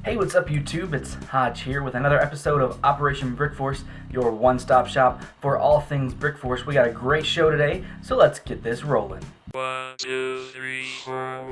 Hey, what's up YouTube? It's Hodge here with another episode of Operation BrickForce, your one-stop shop for all things BrickForce. We got a great show today, so let's get this rolling. 1, 2, 3, 4.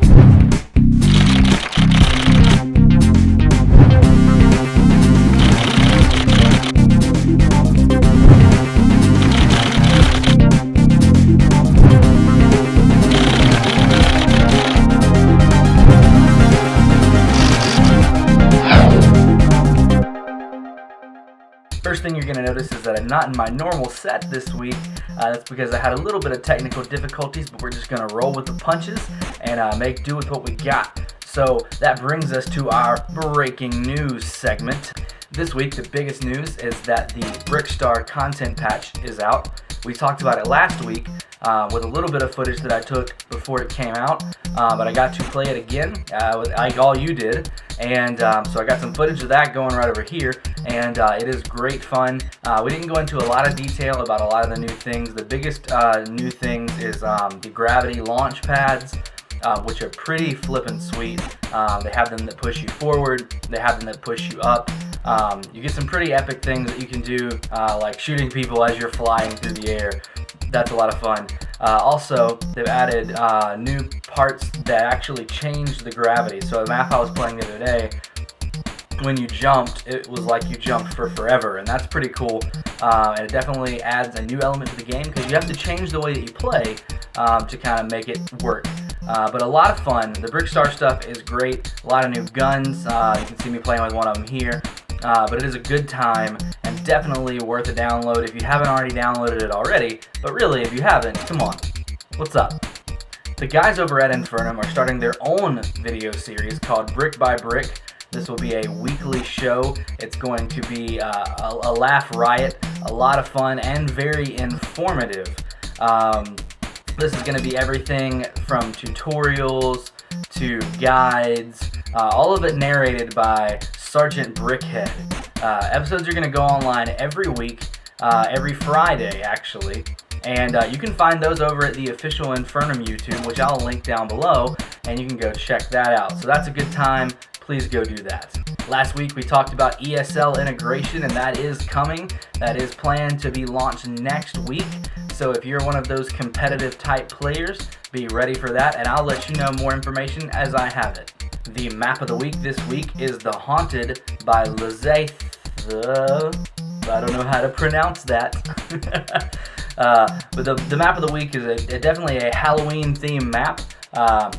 First thing you're going to notice is that I'm not in my normal set this week. That's because I had a little bit of technical difficulties, but we're just going to roll with the punches and make do with what we got. So that brings us to our breaking news segment. This week, the biggest news is that the Brickstar content patch is out. We talked about it last week with a little bit of footage that I took before it came out, but I got to play it again, like all you did, and so I got some footage of that going right over here, and it is great fun. We didn't go into a lot of detail about a lot of the new things. The biggest new things is the gravity launch pads, which are pretty flippin' sweet. They have them that push you forward, they have them that push you up. You get some pretty epic things that you can do, like shooting people as you're flying through the air. That's a lot of fun. Also, they've added new parts that actually change the gravity. So the map I was playing the other day, when you jumped, it was like you jumped for forever, and that's pretty cool. And it definitely adds a new element to the game because you have to change the way that you play to kind of make it work. But a lot of fun. The Brickstar stuff is great. A lot of new guns. You can see me playing with one of them here. But it is a good time and definitely worth a download if you haven't already downloaded it already. But really, if you haven't, come on, what's up? The guys over at Infernum are starting their own video series called Brick by Brick. This will be a weekly show. It's going to be a laugh riot, a lot of fun, and very informative. This is going to be everything from tutorials to guides, all of it narrated by Sergeant Brickhead. Episodes are going to go online every week, every Friday actually, and you can find those over at the official Infernum YouTube, which I'll link down below, and you can go check that out. So that's a good time. Please go do that. Last week we talked about ESL integration, and that is coming. That is planned to be launched next week. So if you're one of those competitive type players, be ready for that, and I'll let you know more information as I have it. The map of the week this week is The Haunted by Lazaith. I don't know how to pronounce that. But the map of the week is definitely a Halloween themed map.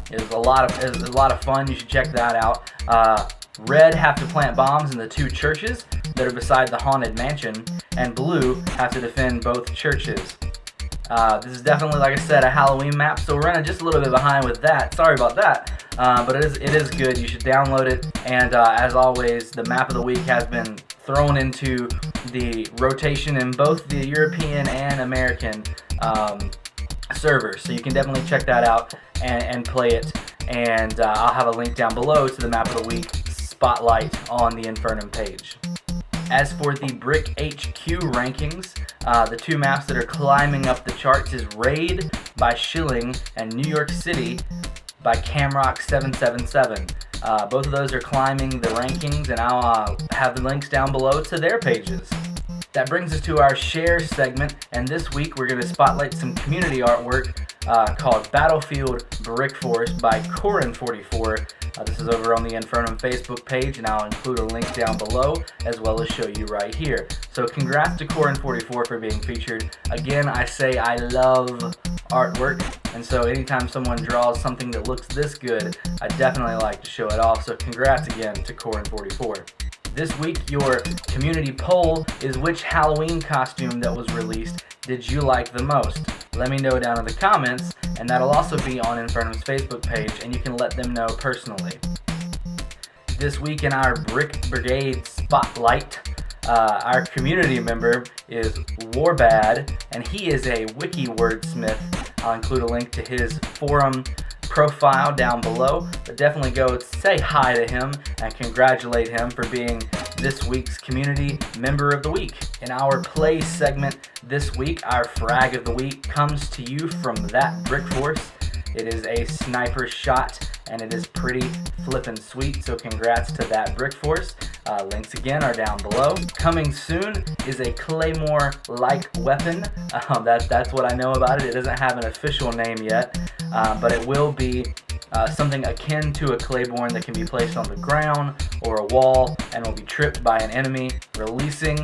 It's a lot of fun. You should check that out. Red have to plant bombs in the two churches that are beside the haunted mansion, and blue have to defend both churches. This is definitely, like I said, a Halloween map, so we're running just a little bit behind with that. Sorry about that, but it is good. You should download it, and as always, the map of the week has been thrown into the rotation in both the European and American servers, so you can definitely check that out and play it, and I'll have a link down below to the map of the week spotlight on the Infernum page. As for the Brick HQ rankings, the two maps that are climbing up the charts is Raid by Schilling and New York City by Camrock777. Both of those are climbing the rankings, and I'll have the links down below to their pages. That brings us to our share segment, and this week we're going to spotlight some community artwork called Battlefield BrickForce by Corin44. This is over on the Infernum Facebook page, and I'll include a link down below as well as show you right here. So congrats to Corin44 for being featured. Again, I say I love artwork, and so anytime someone draws something that looks this good, I definitely like to show it off. So congrats again to Corin44. This week, your community poll is which Halloween costume that was released did you like the most? Let me know down in the comments, and that'll also be on Infernum's Facebook page, and you can let them know personally. This week in our Brick Brigade Spotlight, our community member is Warbad, and he is a Wiki Wordsmith. I'll include a link to his forum profile down below, but definitely go say hi to him and congratulate him for being this week's community member of the week. In our play segment this week, our frag of the week comes to you from that BrickForce. It is a sniper shot and it is pretty flippin' sweet, so congrats to that BrickForce. Links again are down below. Coming soon is a Claymore-like weapon. That's what I know about it. It doesn't have an official name yet, but it will be something akin to a Claymore that can be placed on the ground or a wall and will be tripped by an enemy, releasing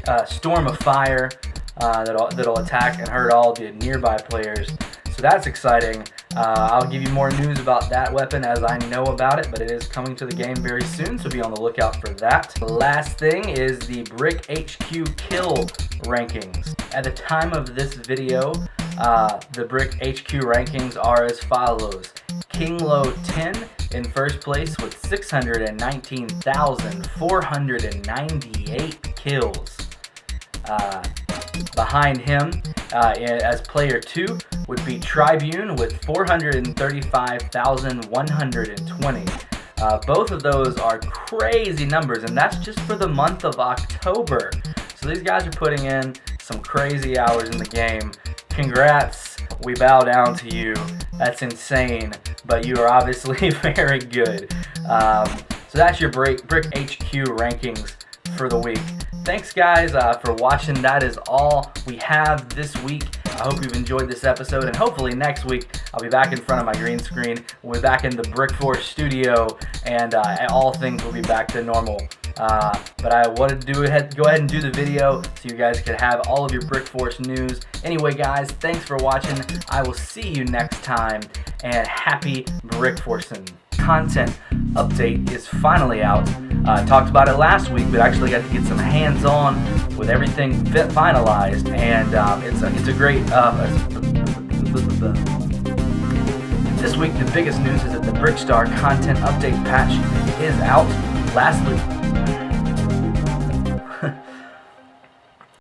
a storm of fire that'll attack and hurt all the nearby players. So that's exciting. I'll give you more news about that weapon as I know about it, but it is coming to the game very soon, so be on the lookout for that. The last thing is the Brick HQ kill rankings. At the time of this video, the Brick HQ rankings are as follows. King Low 10 in first place with 619,498 kills. Behind him, as player 2, would be Tribune with 435,120. Both of those are crazy numbers, and that's just for the month of October. So these guys are putting in some crazy hours in the game. Congrats, we bow down to you. That's insane, but you are obviously very good. So that's your Brick HQ rankings for the week. Thanks guys for watching. That is all we have this week. I hope you've enjoyed this episode, and hopefully next week I'll be back in front of my green screen. We'll be back in the BrickForce studio, and all things will be back to normal. But I wanted to go ahead and do the video so you guys could have all of your BrickForce news. Anyway guys, thanks for watching. I will see you next time, and happy BrickForcing. Content update is finally out. I talked about it last week, but actually got to get some hands-on with everything finalized, and it's a great. This week, the biggest news is that the Brickstar content update patch is out. Lastly,